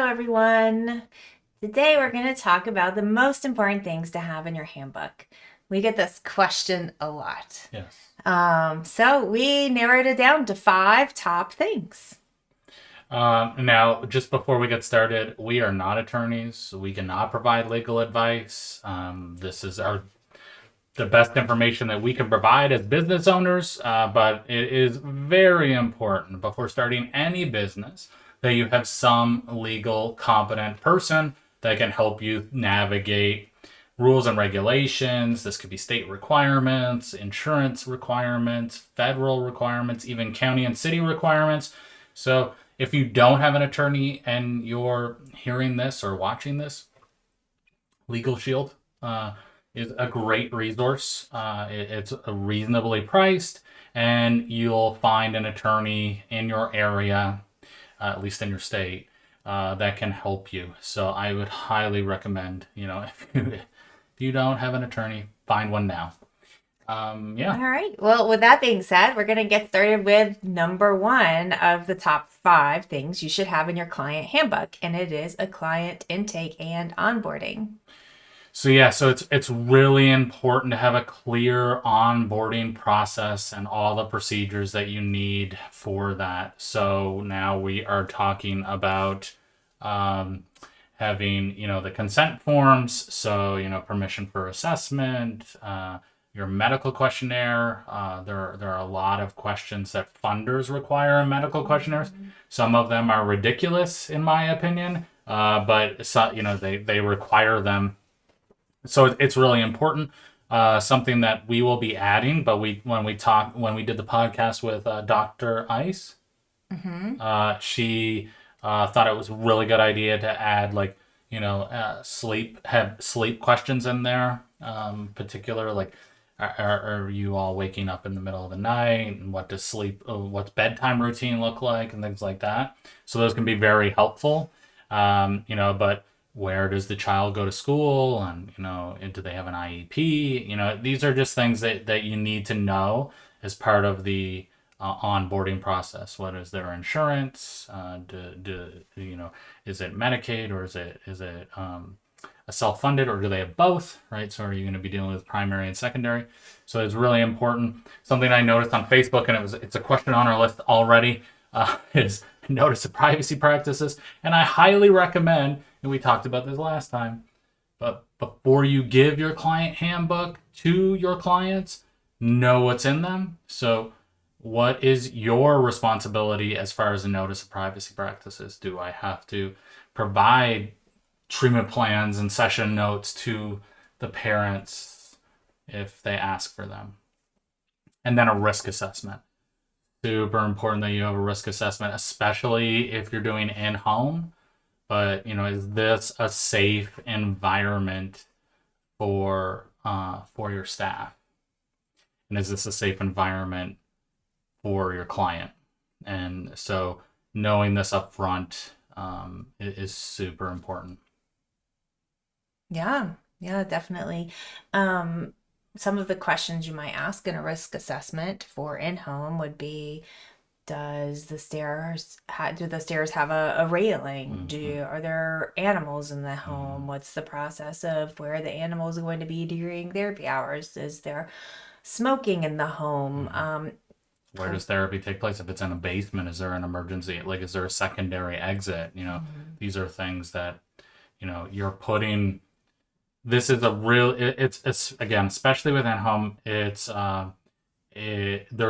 everyone. Today we're going to talk about the most important things to have in your handbook. We get this question a lot. Yes. So we narrowed it down to 5 top things. Now, just before we get started, we are not attorneys. We cannot provide legal advice. This is the best information that we can provide as business owners, but it is very important before starting any business that you have some legal competent person that can help you navigate rules and regulations. This could be state requirements, insurance requirements, federal requirements, even county and city requirements. So if you don't have an attorney and you're hearing this or watching this, Legal Shield is a great resource. It's reasonably priced, and you'll find an attorney in your area, at least in your state, that can help you. So I would highly recommend, if you don't have an attorney, find one now. Yeah. All right. Well, with that being said, we're going to get started with number 1 of the top 5 things you should have in your client handbook, and it is a client intake and onboarding. So it's really important to have a clear onboarding process and all the procedures that you need for that. So now we are talking about having the consent forms. So permission for assessment, your medical questionnaire. There are a lot of questions that funders require in medical questionnaires. Some of them are ridiculous in my opinion, but they require them. So it's really important. Something that we will be adding, but when we did the podcast with Dr. Ice, she thought it was a really good idea to add sleep questions in there. Particular are you all waking up in the middle of the night, and what's bedtime routine look like, and things like that. So those can be very helpful. But where does the child go to school, and do they have an IEP? These are just things that you need to know as part of the onboarding process. What is their insurance? Is it Medicaid, or is it a self-funded, or do they have both? Right. So are you going to be dealing with primary and secondary? So it's really important. Something I noticed on Facebook, and it's a question on our list already, is notice of privacy practices, and I highly recommend. And we talked about this last time, but before you give your client handbook to your clients, know what's in them. So what is your responsibility as far as a notice of privacy practices? Do I have to provide treatment plans and session notes to the parents if they ask for them? And then a risk assessment. Super important that you have a risk assessment, especially if you're doing in-home. But is this a safe environment for your staff? And is this a safe environment for your client? And so knowing this up front is super important. Yeah, definitely. Some of the questions you might ask in a risk assessment for in-home would be, do the stairs have a railing? Are there animals in the home? What's the process of where the animals are going to be during therapy hours? Is there smoking in the home? Where does therapy take place? If it's in a basement, is there an emergency? Is there a secondary exit? These are things that you're putting. This is a real. It's again, especially within home. There's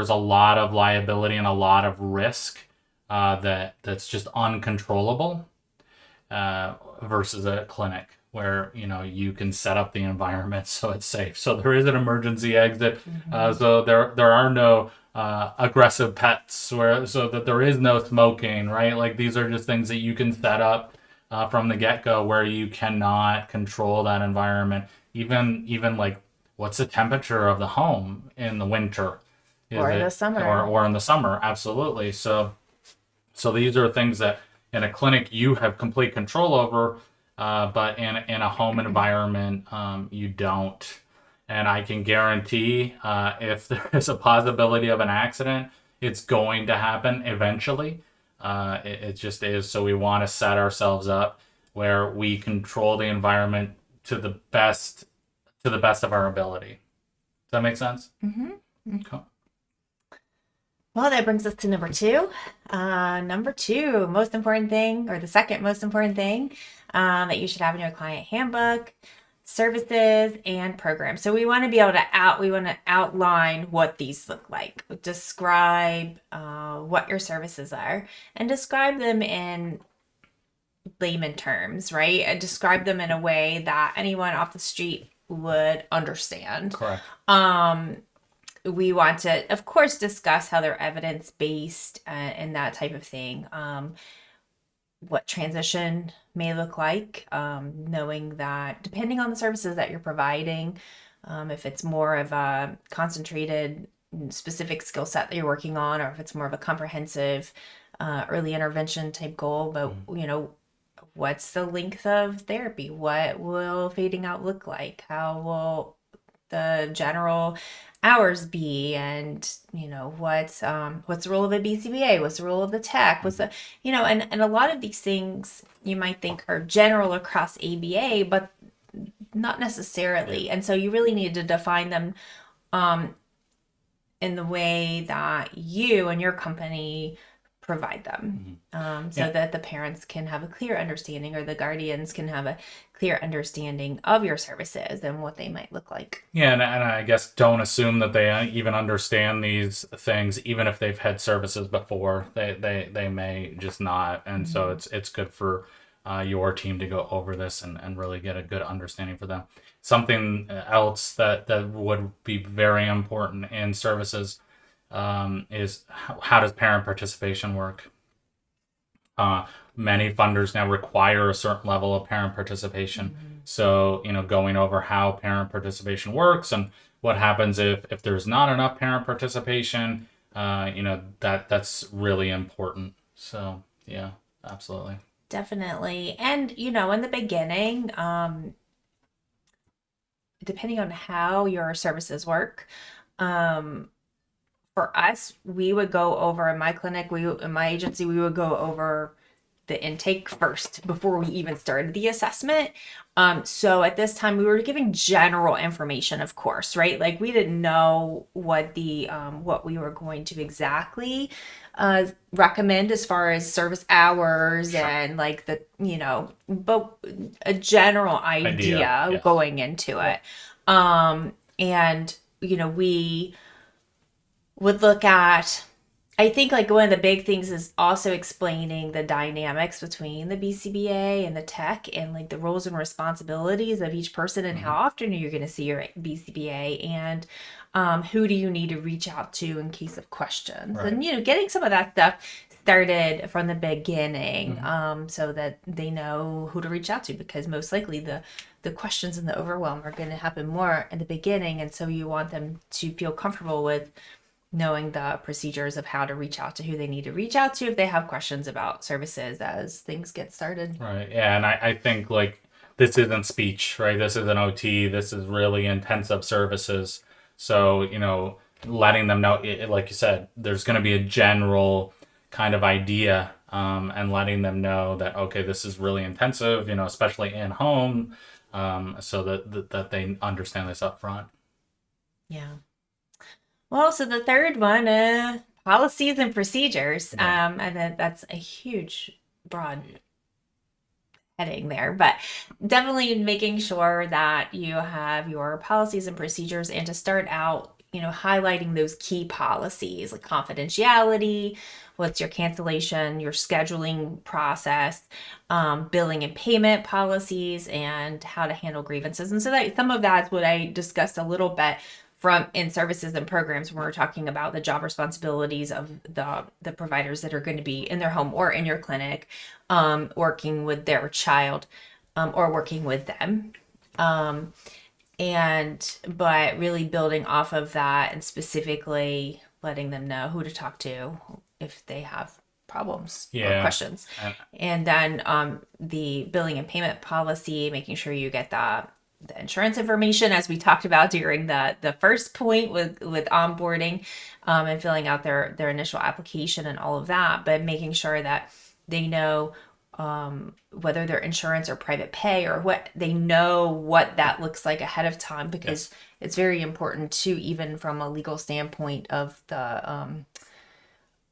a lot of liability and a lot of risk that's just uncontrollable versus a clinic where you can set up the environment so it's safe. So there is an emergency exit. So there are no aggressive pets so that there is no smoking. Right, these are just things that you can set up from the get-go where you cannot control that environment. Even what's the temperature of the home in the winter? Or the summer. Or in the summer, absolutely. So these are things that in a clinic you have complete control over, but in a home environment you don't. And I can guarantee if there is a possibility of an accident, it's going to happen eventually. It just is. So we want to set ourselves up where we control the environment to the best of our ability. Does that make sense? Cool. Well, that brings us to number two. Number two, most important thing, or the second most important thing that you should have in your client handbook, services and programs. So we want to be able to we want to outline what these look like, describe what your services are, and describe them in layman terms, right? And describe them in a way that anyone off the street would understand. Correct. We want to, of course, discuss how they're evidence based and that type of thing. What transition may look like, knowing that depending on the services that you're providing, if it's more of a concentrated, specific skill set that you're working on, or if it's more of a comprehensive early intervention type goal, but what's the length of therapy? What will fading out look like? How will the general hours be, and what's the role of a BCBA, what's the role of the tech, what's the and a lot of these things you might think are general across ABA, but not necessarily. And so you really need to define them in the way that you and your company provide them, so that the parents can have a clear understanding, or the guardians can have a clear understanding of your services and what they might look like. Yeah, and I guess don't assume that they even understand these things, even if they've had services before. They may just not, and so it's good for your team to go over this and really get a good understanding for them. Something else that would be very important in services is how does parent participation work? Many funders now require a certain level of parent participation. So, going over how parent participation works and what happens if there's not enough parent participation, that's really important. So, yeah, absolutely. Definitely. And, in the beginning, depending on how your services work, for us, we would go over in my clinic, in my agency, we would go over the intake first before we even started the assessment. So at this time, we were giving general information, of course, right? Like we didn't know what what we were going to exactly recommend as far as service hours and like but a general idea Yes. going into it. And we would look at, I think like one of the big things is also explaining the dynamics between the BCBA and the tech, and like the roles and responsibilities of each person, and how often you're going to see your BCBA, and who do you need to reach out to in case of questions. Right. And getting some of that stuff started from the beginning, so that they know who to reach out to, because most likely the questions and the overwhelm are going to happen more in the beginning, and so you want them to feel comfortable with knowing the procedures of how to reach out to who they need to reach out to if they have questions about services as things get started. Right. Yeah, and I think like this isn't speech, right? This isn't OT. This is really intensive services. So, letting them know, like you said, there's going to be a general kind of idea, and letting them know that, okay, this is really intensive, especially in home, so that they understand this up front. Yeah. Well, so the third one, policies and procedures. And that's a huge, broad heading there, but definitely making sure that you have your policies and procedures, and to start out, highlighting those key policies like confidentiality, what's your cancellation, your scheduling process, billing and payment policies, and how to handle grievances. And so that some of that's what I discussed a little bit from in services and programs when we're talking about the job responsibilities of the providers that are going to be in their home or in your clinic, working with their child, or working with them. But really building off of that, and specifically letting them know who to talk to if they have problems or questions. And then the billing and payment policy, making sure you get that the insurance information, as we talked about during the first point with onboarding, and filling out their initial application and all of that, but making sure that they know whether they're insurance or private pay, or what they know what that looks like ahead of time, because Yes. it's very important too, even from a legal standpoint of the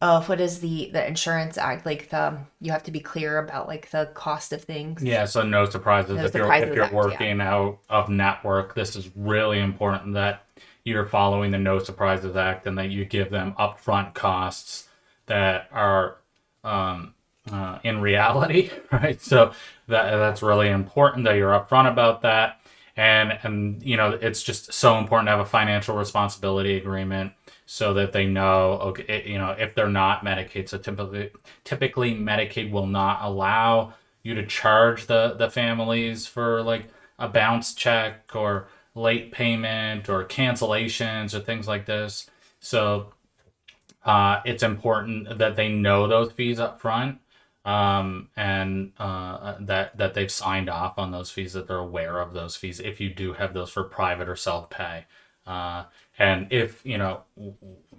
of what is the insurance act, like the you have to be clear about like the cost of things. Yeah, so no surprises No if surprises you're act, yeah. working out of network. This is really important that you're following the No Surprises Act and that you give them upfront costs that are in reality, right? So that's really important that you're upfront about that, and it's just so important to have a financial responsibility agreement so that they know, okay, if they're not Medicaid. So typically Medicaid will not allow you to charge the families for like a bounce check or late payment or cancellations or things like this. So it's important that they know those fees up front, and that they've signed off on those fees, that they're aware of those fees if you do have those for private or self pay. And if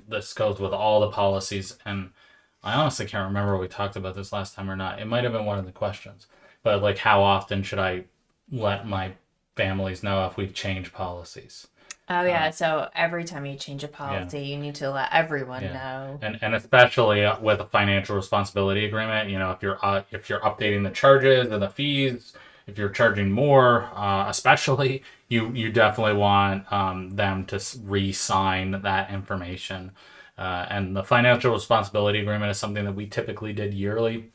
this goes with all the policies, and I honestly can't remember if we talked about this last time or not. It might have been one of the questions, but like, how often should I let my families know if we've changed policies? Oh Uh, yeah, so every time you change a yeah. policy, you need to let everyone Yeah, know. and especially with a financial responsibility agreement, if you're updating the charges and the fees, if you're charging more, especially you definitely want them to re-sign that information. And the financial responsibility agreement is something that we typically did yearly,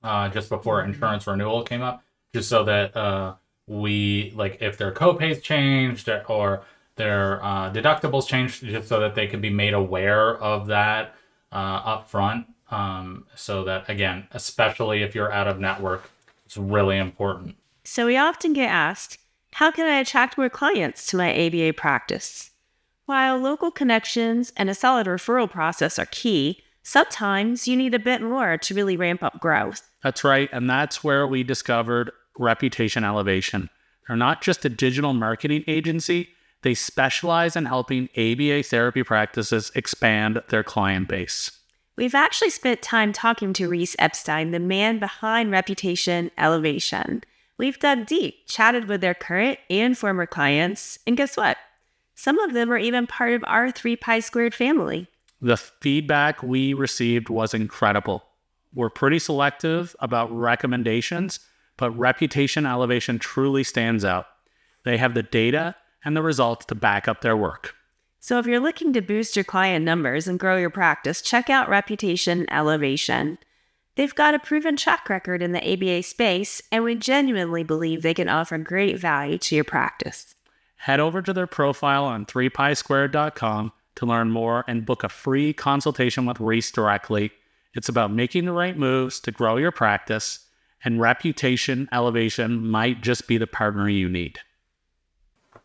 just before Mhm. insurance renewal came up, just so that we, like, if their copays changed or their deductibles changed, just so that they could be made aware of that up front. So that, again, especially if you're out of network, it's really important. So we often get asked, how can I attract more clients to my ABA practice? While local connections and a solid referral process are key, sometimes you need a bit more to really ramp up growth. That's right. And that's where we discovered Reputation Elevation. They're not just a digital marketing agency, they specialize in helping ABA therapy practices expand their client base. We've actually spent time talking to Reese Epstein, the man behind Reputation Elevation. We've dug deep, chatted with their current and former clients, and guess what? Some of them are even part of our 3 Pi Squared family. The feedback we received was incredible. We're pretty selective about recommendations, but Reputation Elevation truly stands out. They have the data and the results to back up their work. So if you're looking to boost your client numbers and grow your practice, check out Reputation Elevation. They've got a proven track record in the ABA space, and we genuinely believe they can offer great value to your practice. Head over to their profile on 3pisquared.com to learn more and book a free consultation with Reese directly. It's about making the right moves to grow your practice, and Reputation Elevation might just be the partner you need.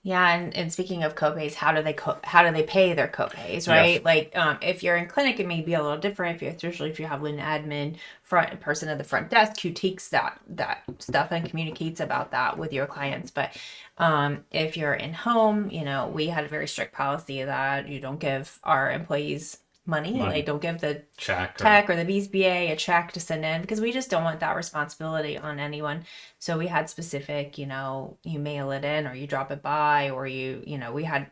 Yeah, and speaking of copays, how do they pay their copays, right? Yes. Like, if you're in clinic, it may be a little different. Especially if you have an admin front person at the front desk who takes that stuff and communicates about that with your clients. But if you're in home, we had a very strict policy that you don't give our employees money. Like, don't give the Check tech or the BSBA a check to send in, because we just don't want that responsibility on anyone. So we had specific, you mail it in or you drop it by, or we had,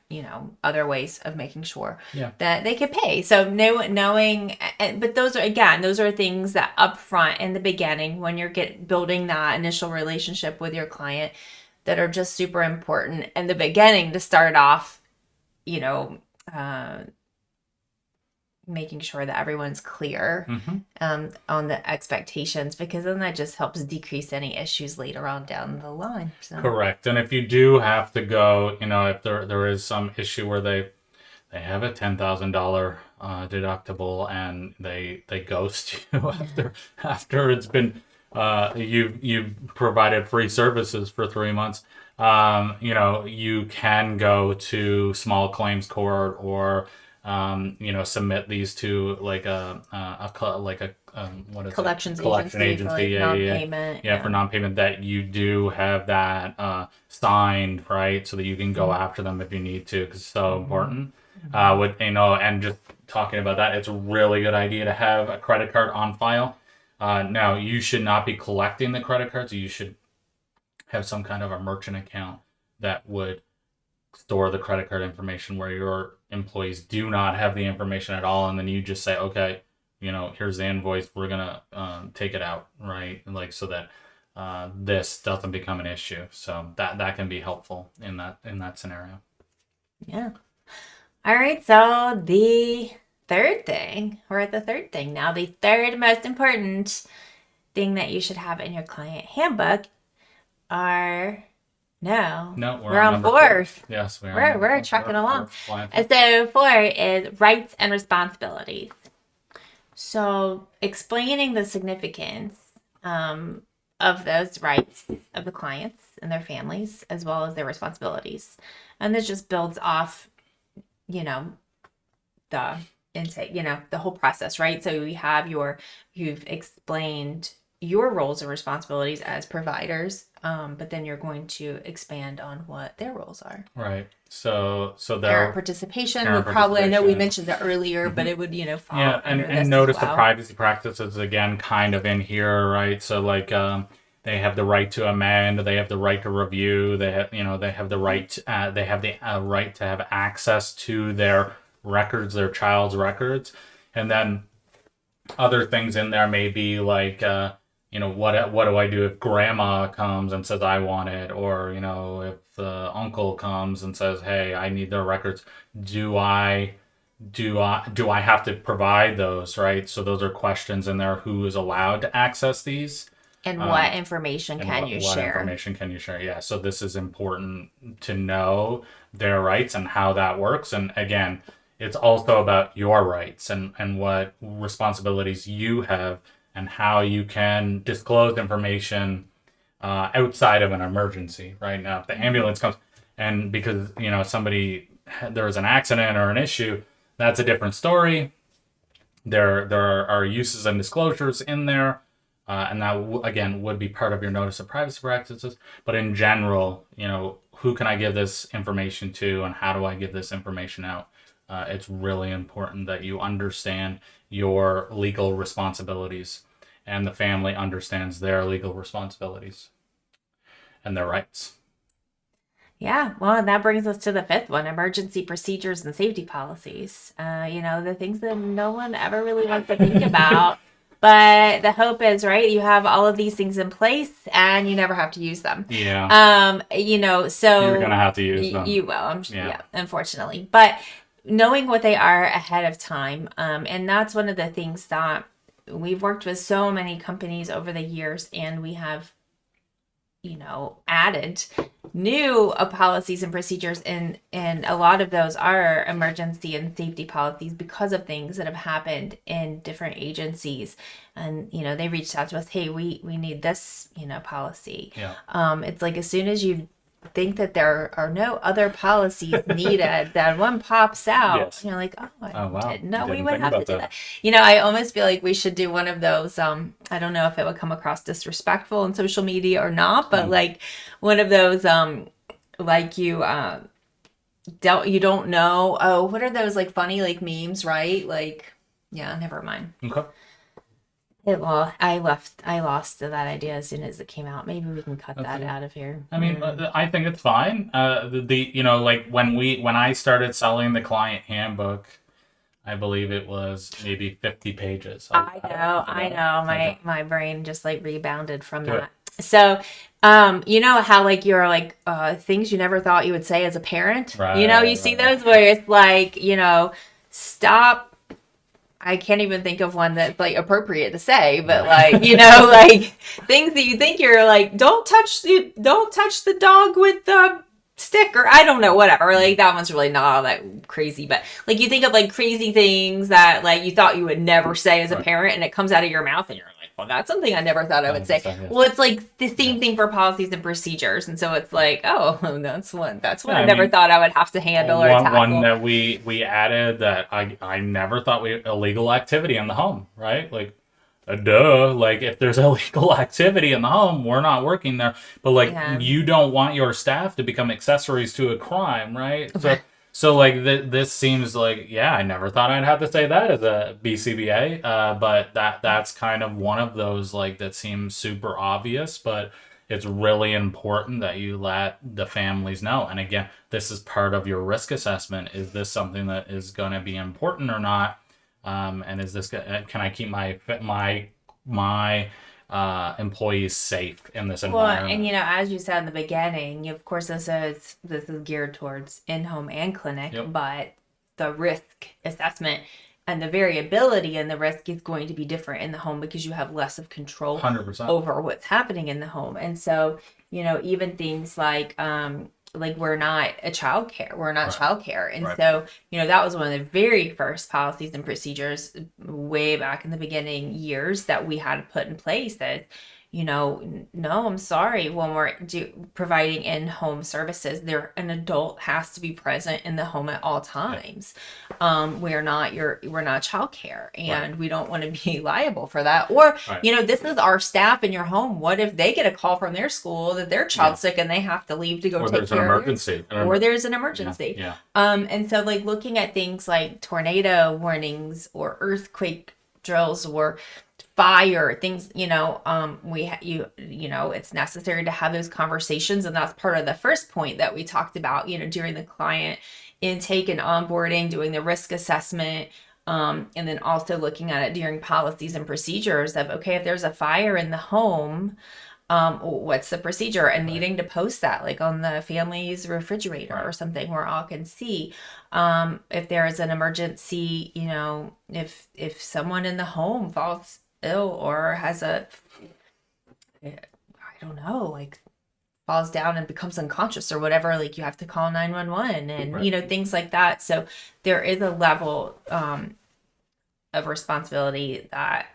other ways of making sure Yeah. that they could pay. So knowing, but those are things that up front in the beginning, when you're building that initial relationship with your client, that are just super important in the beginning to start off, uh, making sure that everyone's clear on the expectations, because then that just helps decrease any issues later on down the line. So. Correct. And if you do have to go, if there is some issue where they have a $10,000 deductible and they ghost you after it's been you've provided free services for 3 months, you can go to small claims court or submit these to like what is Collections it? Collection agency for like non-payment. Yeah, for non-payment, that you do have that signed, right, so that you can go after them if you need to, because it's so important. And just talking about that, it's a really good idea to have a credit card on file. Now, you should not be collecting the credit cards. You should have some kind of a merchant account that would store the credit card information, where your employees do not have the information at all, and then you just say, okay, here's the invoice, we're gonna take it out, right? Like, so that this doesn't become an issue. So that can be helpful in that scenario. Yeah. All right, so the third thing, we're at the third thing now. The third most important thing that you should have in your client handbook are No, we're on fourth. Yes, We're trucking along. And so 4 is rights and responsibilities. So explaining the significance of those rights of the clients and their families, as well as their responsibilities. And this just builds off, the intake, the whole process, right? So you've explained your roles and responsibilities as providers, but then you're going to expand on what their roles are. Right. So Parent participation would probably, I know we mentioned that earlier, but it would, follow. Yeah, and notice the privacy practices again, kind of in here, right? So like, they have the right to amend, they have the right to review, they have the right, right to have access to their records, their child's records, and then other things in there may be like, what do I do if grandma comes and says I want it, or if the uncle comes and says, hey, I need their records, do I have to provide those, right? So those are questions in there. Who is allowed to access these? And what information can you share? What information can you share? Yeah, so this is important to know their rights and how that works. And again, it's also about your rights and what responsibilities you have and how you can disclose information outside of an emergency. Right now, if the ambulance comes and because there was an accident or an issue, that's a different story. There are uses and disclosures in there. And that, again, would be part of your notice of privacy practices. But in general, who can I give this information to and how do I give this information out? It's really important that you understand your legal responsibilities and the family understands their legal responsibilities and their rights. Yeah, well, and that brings us to the 5th one, emergency procedures and safety policies. The things that no one ever really wants to think about. But the hope is, right, you have all of these things in place and you never have to use them. Yeah. So you're going to have to use them. You will, unfortunately. But knowing what they are ahead of time, and that's one of the things that we've worked with so many companies over the years, and we have, added new policies and procedures, and a lot of those are emergency and safety policies because of things that have happened in different agencies. And they reached out to us, hey, we need this policy. It's like as soon as you think that there are no other policies needed, that one pops out. Yes. You're like, wow. Didn't know we would have to do that. I almost feel like we should do one of those. I don't know if it would come across disrespectful on social media or not, but like one of those, like you don't know. Oh, what are those like funny like memes, right? Like, yeah, never mind. Okay. I lost that idea as soon as it came out. Maybe we can cut that out of here. I mean, I think it's fine. Like when I started selling the client handbook, I believe it was maybe 50 pages. I know. My brain just like rebounded from that. So, how like you're like things you never thought you would say as a parent. Right, you see those where it's like, stop. I can't even think of one that's like appropriate to say, but like, like things that you think you're like, don't touch the dog with the stick, or I don't know, whatever. Like that one's really not all that crazy, but like you think of like crazy things that like you thought you would never say as a parent, and it comes out of your mouth and you're like, well, that's something I never thought I would say. Yes. Well, it's like the same thing for policies and procedures. And so it's like, oh, that's what Yeah, I I never mean, thought I would have to handle or one tackle. that we added that I never thought illegal activity in the home, right? Like, duh, like if there's illegal activity in the home, we're not working there. But like Yeah. you don't want your staff to become accessories to a crime, right? So like this seems like, yeah, I never thought I'd have to say that as a BCBA, but that's kind of one of those like that seems super obvious, but it's really important that you let the families know. And again, this is part of your risk assessment. Is this something that is going to be important or not? And is this, can I keep my employees safe in this Well, environment? and as you said in the beginning, of course, this is geared towards in-home and clinic, Yep. but the risk assessment and the variability in the risk is going to be different in the home because you have less of control 100%. over what's happening in the home. And so, even things like we're not childcare, Right. childcare. And Right. so, that was one of the very first policies and procedures way back in the beginning years that we had to put in place that, no, I'm sorry, when we're providing in-home services, an adult has to be present in the home at all times. We're not childcare, and we don't want to be liable for that. Or, Right. this is our staff in your home. What if they get a call from their school that their child's sick and they have to leave to go Or take there's an care of emergency. or there's an emergency. Yeah. And so like looking at things like tornado warnings or earthquake drills or fire things, it's necessary to have those conversations. And that's part of the first point that we talked about, during the client intake and onboarding, doing the risk assessment, and then also looking at it during policies and procedures of, okay, if there's a fire in the home, what's the procedure, and needing to post that like on the family's refrigerator or something where all can see. If there is an emergency, if someone in the home falls ill or has I don't know, like falls down and becomes unconscious or whatever, like you have to call 911 and things like that. So there is a level of responsibility that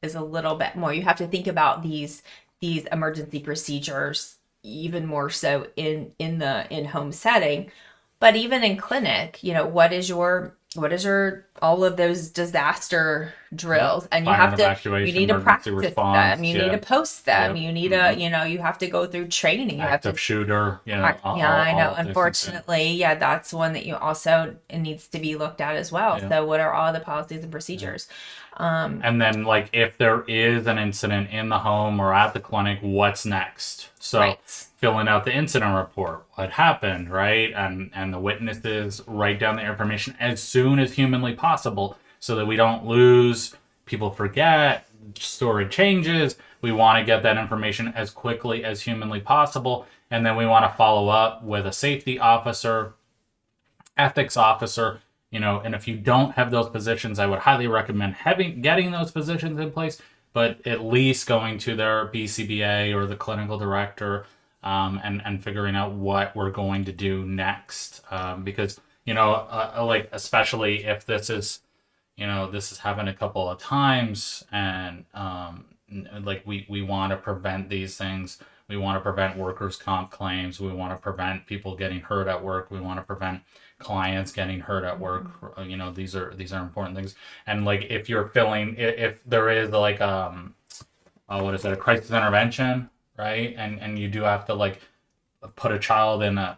is a little bit more. You have to think about these emergency procedures even more so in the in-home setting, but even in clinic, what is your all of those disaster drills, and Fire and you evacuation, need to emergency practice response, them, you need to post them, Yep. you need to you have to go through training, you have Active to shooter, I know. all of those Unfortunately, yeah, that's one that you also it needs to be looked at as well. Yeah. So, what are all the policies and procedures? And then, like, if there is an incident in the home or at the clinic, what's next? So, Right. filling out the incident report, what happened, right? And the witnesses write down the information as soon as humanly possible so that we don't lose, people forget, story changes. We want to get that information as quickly as humanly possible. And then we want to follow up with a safety officer, ethics officer, and if you don't have those positions, I would highly recommend getting those positions in place, but at least going to their BCBA or the clinical director, and figuring out what we're going to do next. Because, like, especially if this is happened a couple of times, and like we want to prevent these things. We want to prevent workers' comp claims. We want to prevent people getting hurt at work. We want to prevent clients getting hurt at work. These are important things. And like if there is like what is it, a crisis intervention, right? And you do have to like put a child in a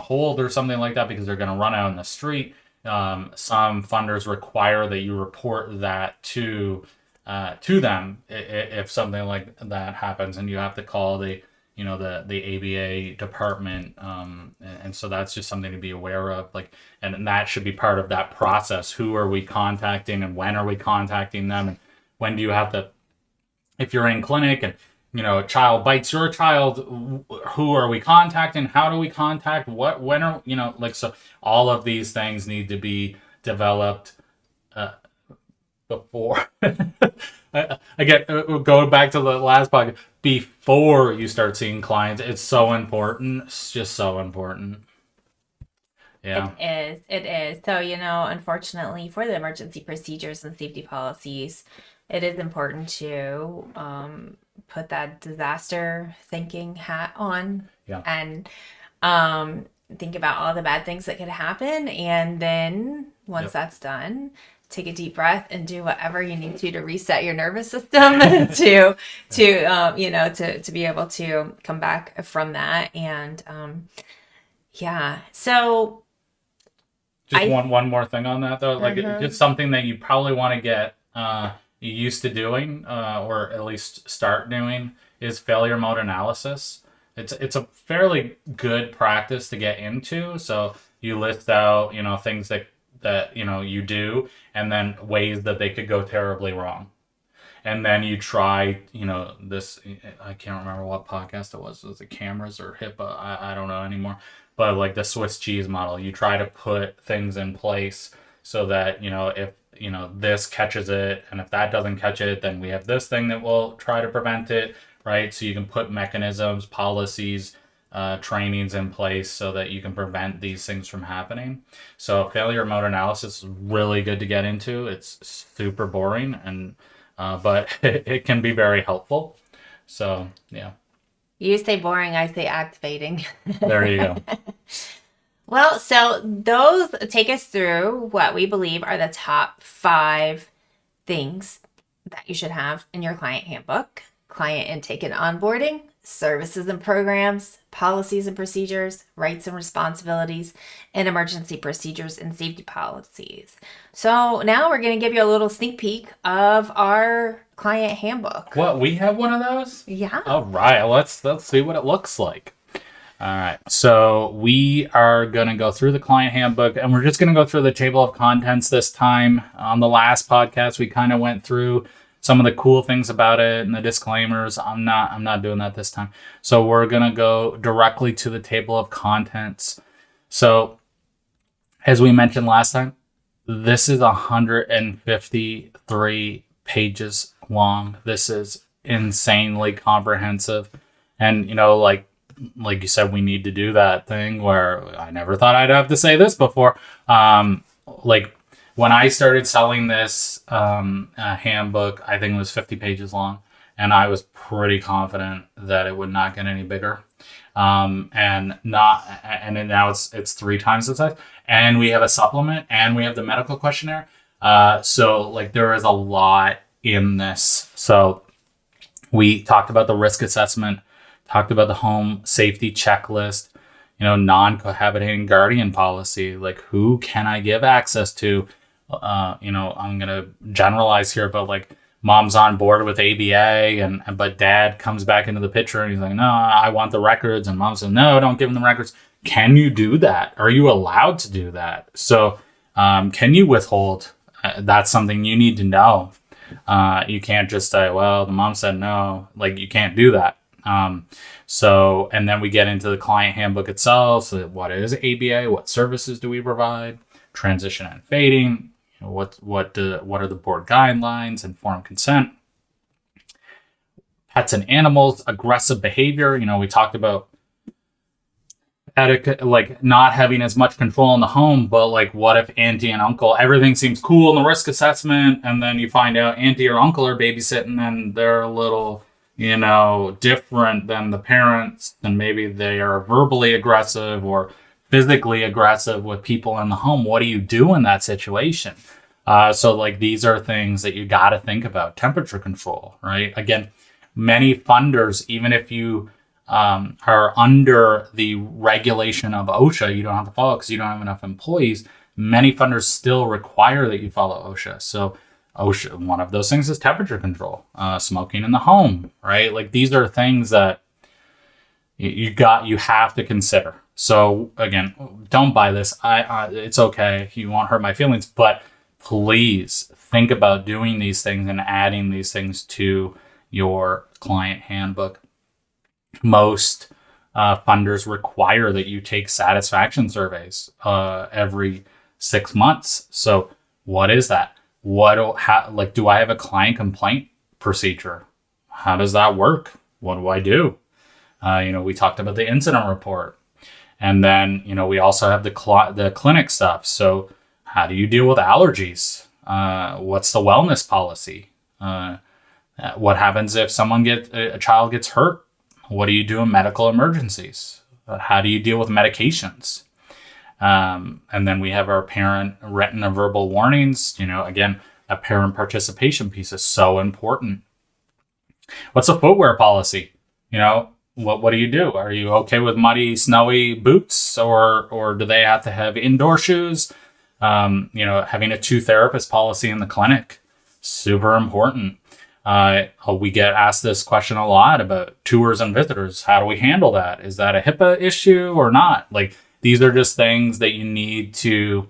hold or something like that because they're going to run out in the street. Some funders require that you report that to them if something like that happens, and you have to call the ABA department, and so that's just something to be aware of, like, and that should be part of that process. Who are we contacting, and when are we contacting them, and when do you have to, if you're in clinic and a child bites your child, who are we contacting, how do we contact, when are like, so all of these things need to be developed before again, going back to the last podcast, before you start seeing clients. It's so important. It's just so important. Yeah. It is. So, unfortunately for the emergency procedures and safety policies, it is important to put that disaster thinking hat on Yeah. and think about all the bad things that could happen. And then once Yep. that's done, take a deep breath and do whatever you need to reset your nervous system to be able to come back from that. And yeah, so Just I one more thing on that though, like mhm. just something that you probably want to get used to doing, or at least start doing, is failure mode analysis. It's a fairly good practice to get into. So you list out, things that you do, and then ways that they could go terribly wrong. And then you try, this, I can't remember what podcast it was it cameras or HIPAA? I don't know anymore. But like the Swiss cheese model, you try to put things in place so that, if, this catches it, and if that doesn't catch it, then we have this thing that will try to prevent it, right? So you can put mechanisms, policies, trainings in place so that you can prevent these things from happening. So failure mode analysis is really good to get into. It's super boring, and but it can be very helpful. So yeah, You say boring, I say activating. there you go. Well, so those take us through what we believe are the top 5 things that you should have in your client handbook: client intake and onboarding, services and programs, policies and procedures, rights and responsibilities, and emergency procedures and safety policies. So now we're going to give you a little sneak peek of our client handbook. What, we have one of those? Yeah. All right, let's see what it looks like. All right, so we are going to go through the client handbook, and we're just going to go through the table of contents this time. On the last podcast, we kind of went through some of the cool things about it and the disclaimers. I'm not doing that this time. So we're going to go directly to the table of contents. So as we mentioned last time, this is 153 pages long. This is insanely comprehensive. And, like you said, we need to do that thing where I never thought I'd have to say this before. Like when I started selling this handbook, I think it was 50 pages long, and I was pretty confident that it would not get any bigger. And then now it's 3 times the size, and we have a supplement, and we have the medical questionnaire. So like there is a lot in this. So we talked about the risk assessment, talked about the home safety checklist, non-cohabitating guardian policy, like who can I give access to? I'm going to generalize here, but like mom's on board with ABA, but dad comes back into the picture and he's like, no, I want the records. And mom says, no, don't give him the records. Can you do that? Are you allowed to do that? So can you withhold? That's something you need to know. You can't just say, well, the mom said no. Like you can't do that. So, and then we get into the client handbook itself. So what is ABA? What services do we provide? Transition and fading. What are the board guidelines? Informed consent. Pets and animals, aggressive behavior. We talked about etiquette, like not having as much control in the home, but like what if auntie and uncle, everything seems cool in the risk assessment, and then you find out auntie or uncle are babysitting and they're a little different than the parents, and maybe they are verbally aggressive or physically aggressive with people in the home. What do you do in that situation? So like these are things that you got to think about. Temperature control, right? Again, many funders, even if you are under the regulation of OSHA, you don't have to follow because you don't have enough employees. Many funders still require that you follow OSHA. So OSHA, one of those things is temperature control, smoking in the home, right? Like these are things that you have to consider. So again, don't buy this. It's okay. You won't hurt my feelings, but please think about doing these things and adding these things to your client handbook. Most funders require that you take satisfaction surveys every 6 months. So what is that? Do I have a client complaint procedure? How does that work? What do I do? We talked about the incident report. And then, we also have the clinic stuff. So how do you deal with allergies? What's the wellness policy? What happens if a child gets hurt? What do you do in medical emergencies? How do you deal with medications? And then we have our parent written and verbal warnings. Again, a parent participation piece is so important. What's a footwear policy? What do you do? Are you okay with muddy, snowy boots, or do they have to have indoor shoes? Having a 2-therapist policy in the clinic, super important. We get asked this question a lot about tours and visitors. How do we handle that? Is that a HIPAA issue or not? Like, these are just things that you need to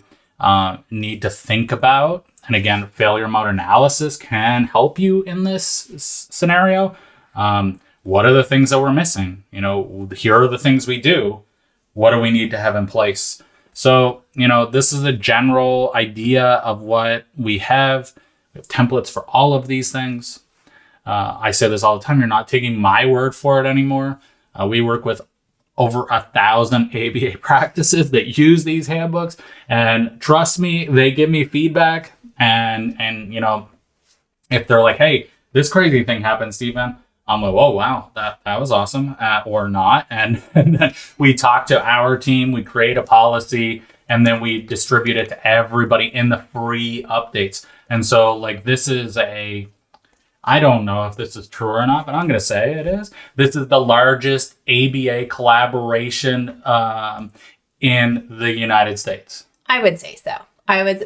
think about. And again, failure mode analysis can help you in this scenario. What are the things that we're missing? Here are the things we do. What do we need to have in place? So, this is a general idea of what we have. We have templates for all of these things. I say this all the time. You're not taking my word for it anymore. We work with over 1,000 ABA practices that use these handbooks. And trust me, they give me feedback. And if they're like, hey, this crazy thing happened, Stephen, I'm like, oh, wow, that was awesome, or not. And then we talk to our team, we create a policy, and then we distribute it to everybody in the free updates. And so, this is I don't know if this is true or not, but I'm going to say it is. This is the largest ABA collaboration in the United States. I would say so.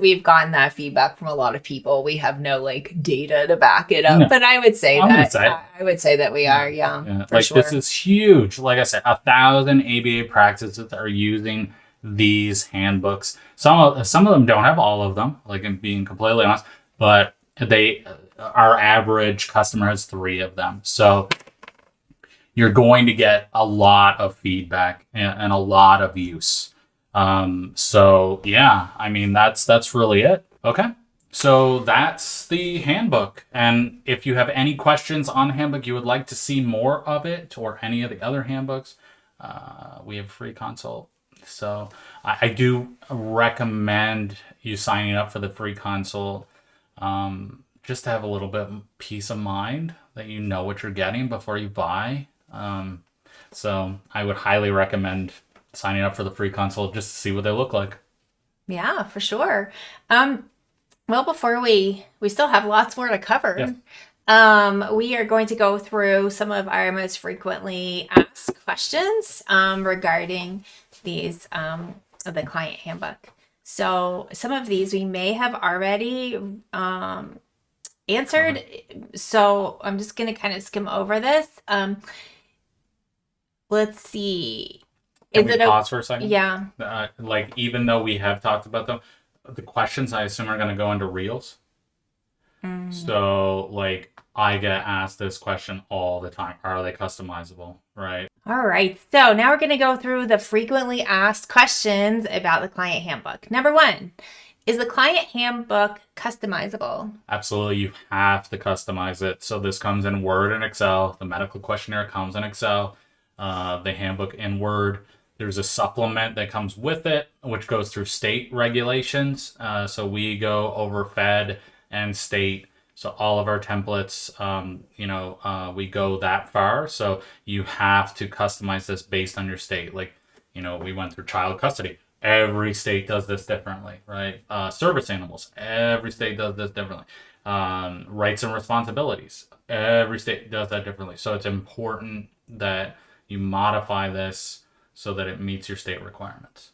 We've gotten that feedback from a lot of people. We have no data to back it up, No. but I would say I would say that we are, Yeah. for sure. This is huge. Like I said, 1,000 ABA practices are using these handbooks. Some of them don't have all of them, I'm being completely honest, but our average customer has 3 of them. So you're going to get a lot of feedback and a lot of use. So yeah, that's really it. Okay. So that's the handbook. And if you have any questions on the handbook, you would like to see more of it or any of the other handbooks, we have a free consult. So I do recommend you signing up for the free consult, just to have a little bit of peace of mind that you know what you're getting before you buy. So I would highly recommend signing up for the free consult just to see what they look like. Yeah, for sure. Well, before we still have lots more to cover. Yeah. We are going to go through some of our most frequently asked questions regarding these the client handbook. So some of these we may have already answered. So I'm just going to kind of skim over this. Let's see. Can we pause for a second? Yeah. Even though we have talked about them, the questions I assume are going to go into reels. So I get asked this question all the time. Are they customizable? Right. All right. So now we're going to go through the frequently asked questions about the client handbook. Number 1, is the client handbook customizable? Absolutely. You have to customize it. So this comes in Word and Excel. The medical questionnaire comes in Excel. The handbook in Word. There's a supplement that comes with it, which goes through state regulations. So we go over Fed and state. So all of our templates, we go that far. So you have to customize this based on your state. We went through child custody. Every state does this differently, right? Service animals. Every state does this differently. Rights and responsibilities. Every state does that differently. So it's important that you modify this so that it meets your state requirements.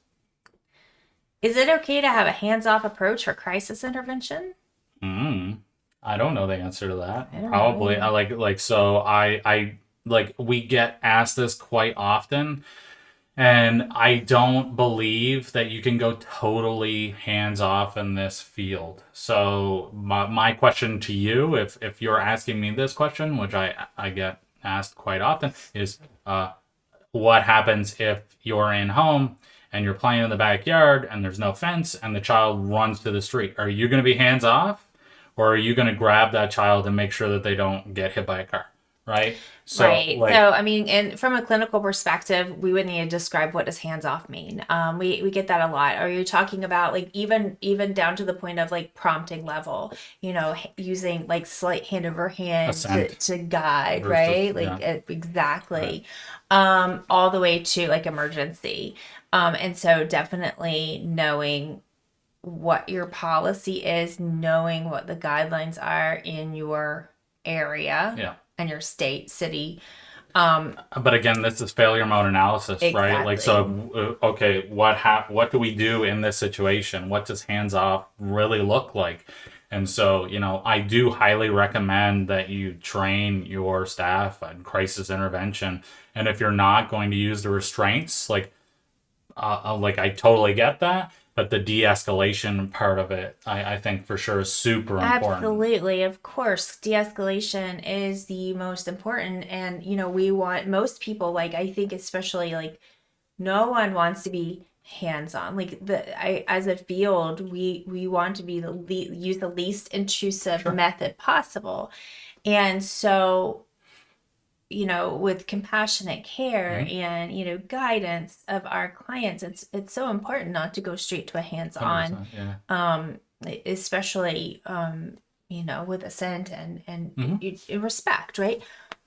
Is it okay to have a hands-off approach for crisis intervention? I don't know the answer to that. I don't Probably. know. We get asked this quite often, and I don't believe that you can go totally hands-off in this field. So my question to you, if you're asking me this question, which I get asked quite often, is what happens if you're in home and you're playing in the backyard and there's no fence and the child runs to the street? Are you going to be hands off, or are you going to grab that child and make sure that they don't get hit by a car? right? So Right. like, So, I mean, and from a clinical perspective, we would need to describe what does hands off mean. We get that a lot. Are you talking about like even down to the point of like prompting level, using like slight hand over hand assent to guide, versus, right? yeah, Like right. exactly. All the way to like emergency. And so definitely knowing what your policy is, knowing what the guidelines are in your area Yeah. and your state, city. But again, this is failure mode analysis, right? Like, Exactly. so, okay, what do we do in this situation? What does hands off really look like? And so, I do highly recommend that you train your staff on crisis intervention. And if you're not going to use the restraints, like I totally get that, but the de-escalation part of it, I think for sure is super important. Absolutely. Of course, de-escalation is the most important. And, we want most people, like, I think, especially like, no one wants to be hands-on. Like, as a field, we want to be use the least intrusive Sure. method possible. And so, with compassionate care Mhm. and guidance of our clients, it's so important not to go straight to a hands-on, 100%. Yeah. um especially with assent and Hmm. respect, right?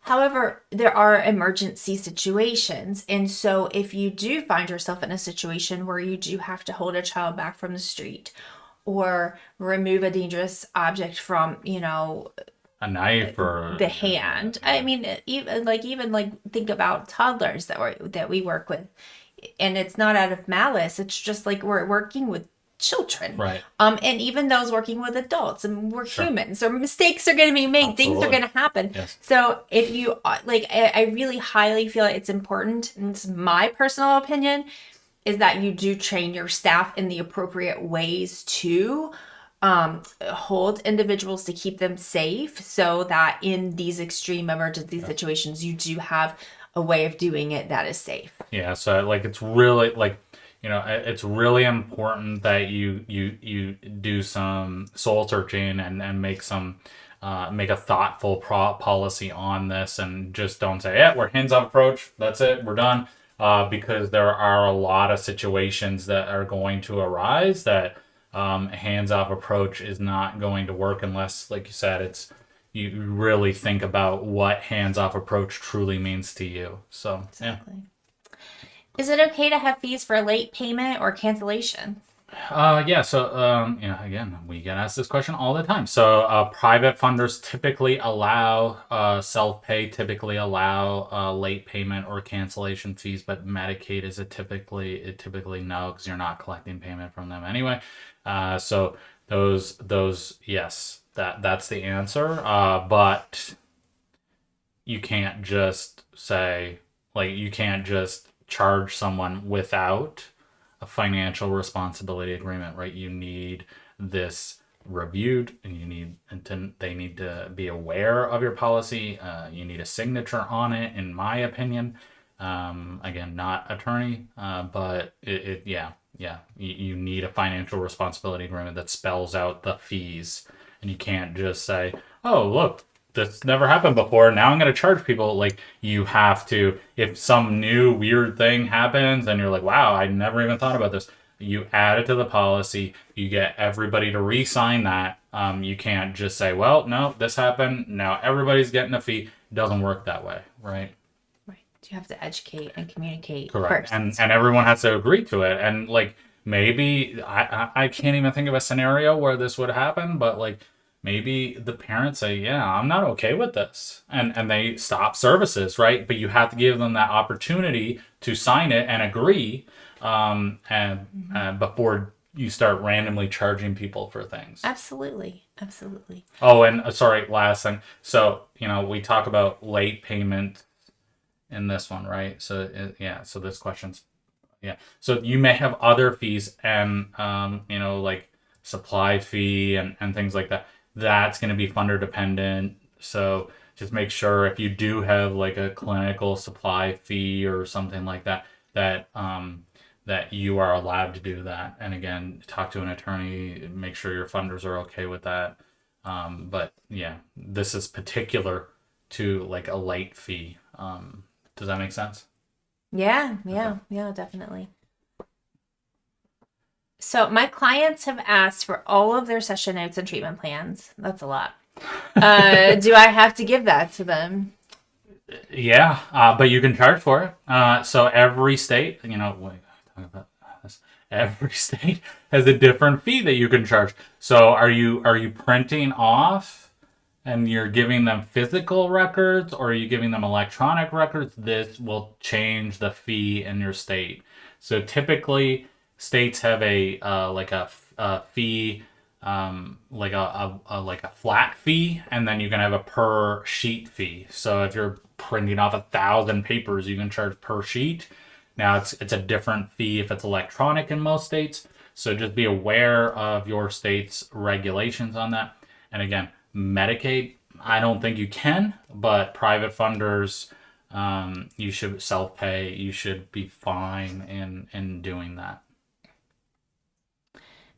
However, there are emergency situations, and so if you do find yourself in a situation where you do have to hold a child back from the street or remove a dangerous object from A knife or, the hand. I yeah. mean, even like think about toddlers that we work with, and it's not out of malice. It's just like we're working with children, Right. and even those working with adults, and we're Sure. humans. So mistakes are going to be made. Things are Absolutely. going to happen. Yes. So if you like, I really highly feel it's important, and it's my personal opinion, is that you do train your staff in the appropriate ways to hold individuals to keep them safe so that in these extreme emergency situations, you do have a way of doing it that is safe. Yeah. So like, it's really like, it's really important that you do some soul searching and make a thoughtful policy on this, and just don't say, yeah, we're hands off approach. That's it. We're done. Because there are a lot of situations that are going to arise that hands off approach is not going to work unless, like you said, you really think about what hands off approach truly means to you. So, yeah. Exactly. Is it okay to have fees for late payment or cancellation? Yeah, so again, we get asked this question all the time. So private funders typically allow self-pay, typically allow late payment or cancellation fees, but Medicaid is it typically no, because you're not collecting payment from them anyway. So those yes, that's the answer. But you can't just say, like, you can't just charge someone without a financial responsibility agreement, right? You need this reviewed, and they need to be aware of your policy. You need a signature on it, in my opinion. Again, not attorney, but yeah, you need a financial responsibility agreement that spells out the fees, and you can't just say, oh, look, this never happened before, now I'm going to charge people. Like, you have to, if some new weird thing happens and you're like, wow, I never even thought about this, you add it to the policy, you get everybody to re-sign that. You can't just say, well, no, this happened, now everybody's getting a fee. It doesn't work that way, right? Right. You have to educate and communicate Correct. first. And everyone has to agree to it. And like, maybe I can't even think of a scenario where this would happen, but like, maybe the parents say, yeah, I'm not okay with this, and they stop services, right? But you have to give them that opportunity to sign it and agree, and before you start randomly charging people for things. Absolutely. Absolutely. Oh, and sorry, last thing. So, we talk about late payment in this one, right? So yeah, so this question's, yeah. So you may have other fees, and like supply fee and things like that. That's going to be funder dependent. So just make sure, if you do have like a clinical supply fee or something like that, that you are allowed to do that. And again, talk to an attorney, make sure your funders are okay with that. But yeah, this is particular to like a late fee. Does that make sense? Yeah, definitely. So my clients have asked for all of their session notes and treatment plans. That's a lot. Do I have to give that to them? Yeah, but you can charge for it. So every state, wait, talk about this. Every state has a different fee that you can charge. So are you printing off and you're giving them physical records, or are you giving them electronic records? This will change the fee in your state. So typically, states have a fee, like a flat fee, and then you can have a per sheet fee. So if you're printing off 1,000 papers, you can charge per sheet. Now it's a different fee if it's electronic in most states. So just be aware of your state's regulations on that. And again, Medicaid, I don't think you can, but private funders, you should self-pay. You should be fine in doing that.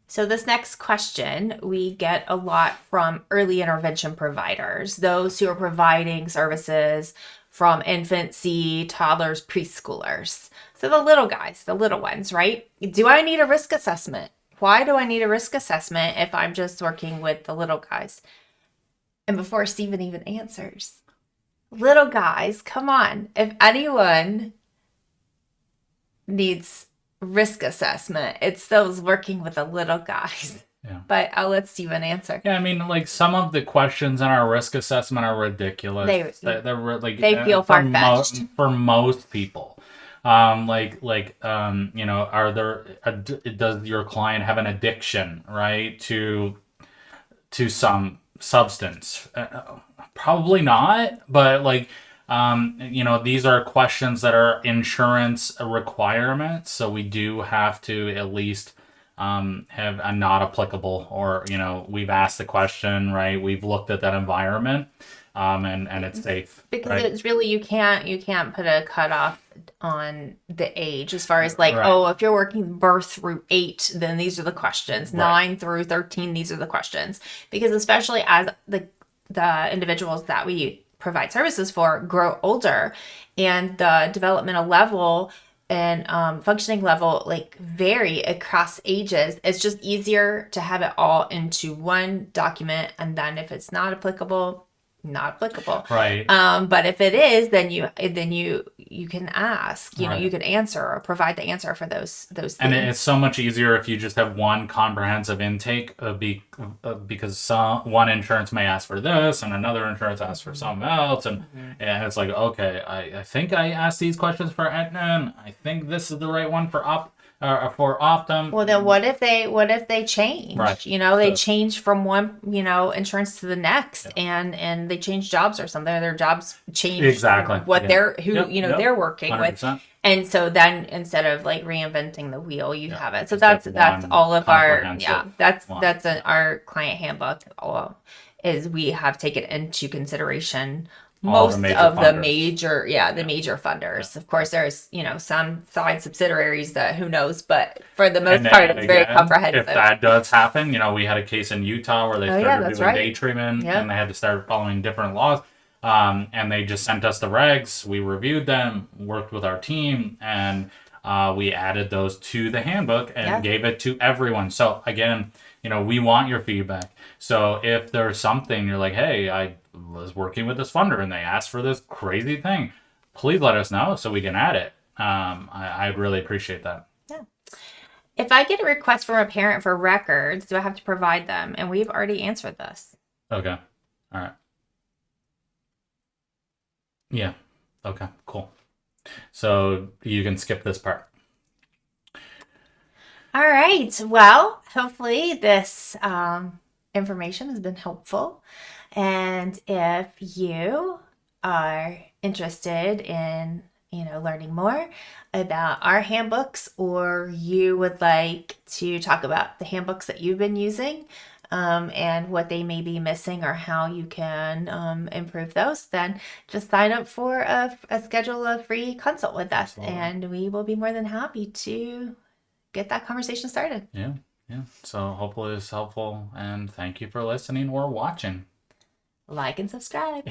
So this next question we get a lot from early intervention providers, those who are providing services from infancy, toddlers, preschoolers. So the little guys, the little ones, right? Do I need a risk assessment? Why do I need a risk assessment if I'm just working with the little guys? And before Stephen even answers, little guys, come on. If anyone needs risk assessment, it's those working with the little guys. Yeah. But I'll let Stephen answer. Yeah, I mean, like some of the questions in our risk assessment are ridiculous. They're like they feel far-fetched for most people. Are there? Does your client have an addiction, right, to some substance? Probably not, but like. These are questions that are insurance requirements, so we do have to at least have a not applicable, or we've asked the question, right? We've looked at that environment, and it's safe. Because right? it's really you can't put a cutoff on the age as far as like, Right. oh, if you're working birth through 8, then these are the questions. Right. 9 through 13, these are the questions. Because especially as the individuals that we provide services for grow older, and the developmental level and functioning level like vary across ages, it's just easier to have it all into one document, and then if it's not applicable, Right. but if it is, then you can ask, Right. you can answer or provide the answer for those things. And it's so much easier if you just have one comprehensive intake, because one insurance may ask for this and another insurance asks for something else, and it's like, okay, I think I asked these questions for Aetna, and I think this is the right one for Optum. Well, then what if they change? Right. They change from one, insurance to the next, and they change jobs or something. Their jobs change Exactly. what Yeah. they're working 100%. with. And so then instead of like reinventing the wheel, you have it. So Just that's have one all of our comprehensive one. that's our client handbook. Is we have taken into consideration All the most major of the funders. major funders. Of course, there's some side subsidiaries that who knows, but for the most And part, then it's very again, comprehensive. If that does happen, we had a case in Utah where they started that's doing right. day treatment, Yeah. and they had to start following different laws. And they just sent us the regs. We reviewed them, worked with our team, and we added those to the handbook and gave it to everyone. So again, we want your feedback. So if there's something you're like, hey, I was working with this funder and they asked for this crazy thing, please let us know so we can add it. I'd really appreciate that. Yeah. If I get a request from a parent for records, do I have to provide them? And we've already answered this. Okay. All right. Yeah. Okay, cool. So you can skip this part. All right. Well, hopefully this information has been helpful. And if you are interested in, learning more about our handbooks, or you would like to talk about the handbooks that you've been using, and what they may be missing or how you can improve those, then just sign up for a schedule a free consult with us, and we will be more than happy to get that conversation started. Yeah. So hopefully it's helpful, and thank you for listening or watching. Like and subscribe.